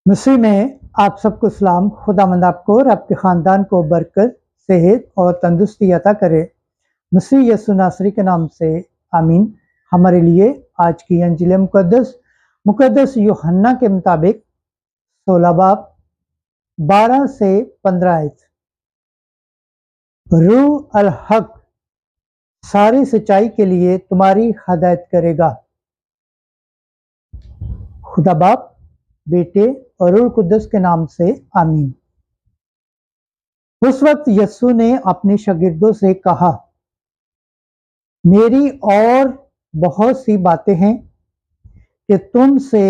मसीह में आप सबको सलाम। खुदावंद आपको और आपके ख़ानदान को बरकत, सेहत और तंदुरुस्ती अता करे। मसीह यीशु नासरी के नाम से आमीन। हमारे लिए आज की अंजील मुक़द्दस यूहन्ना के मुताबिक 16 बाब 12 से 15 आयत। रूह अल हक सारी सच्चाई के लिए तुम्हारी हदायत करेगा। खुदा बाप, बेटे और रूह कुद्दस के नाम से आमीन। उस वक्त यीशु ने अपने शागिर्दों से कहा, मेरी और बहुत सी बातें हैं कि तुमसे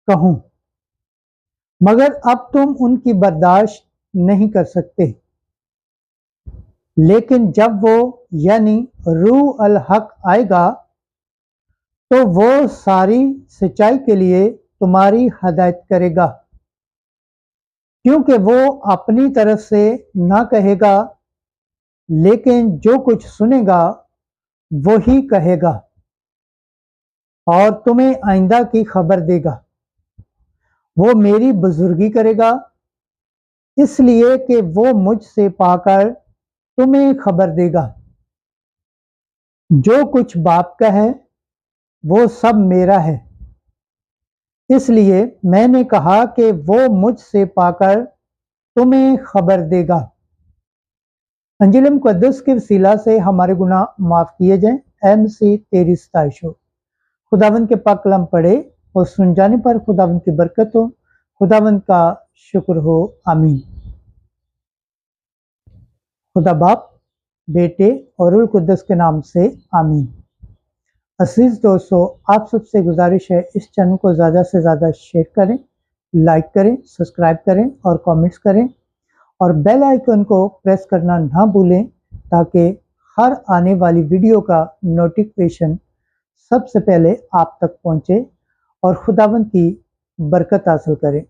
कहूं, मगर अब तुम उनकी बर्दाश्त नहीं कर सकते। लेकिन जब वो यानी रूह अल हक आएगा तो वो सारी सच्चाई के लिए तुम्हारी हदायत करेगा, क्योंकि वो अपनी तरफ से ना कहेगा, लेकिन जो कुछ सुनेगा वो ही कहेगा और तुम्हें आइंदा की खबर देगा। वो मेरी बुजुर्गी करेगा, इसलिए कि वो मुझसे पाकर तुम्हें खबर देगा। जो कुछ बाप का है वो सब मेरा है, इसलिए मैंने कहा कि वो मुझसे पाकर तुम्हें खबर देगा। अंजील मुक़द्दस के वसीला से हमारे गुनाह माफ़ किए जाएं। ऐ मसीह तेरी सताइश हो। खुदावंद के पाक कलाम पढ़े और सुन जाने पर खुदावंद की बरकत हो। खुदावंद का शुक्र हो। आमीन। खुदा बाप, बेटे और रूह कुद्दस के नाम से आमीन। अजीज दोस्तों, आप सबसे गुजारिश है इस चैनल को ज़्यादा से ज़्यादा शेयर करें, लाइक करें, सब्सक्राइब करें और कमेंट्स करें और बेल आइकन को प्रेस करना ना भूलें, ताकि हर आने वाली वीडियो का नोटिफिकेशन सबसे पहले आप तक पहुंचे और खुदावंद की बरकत हासिल करें।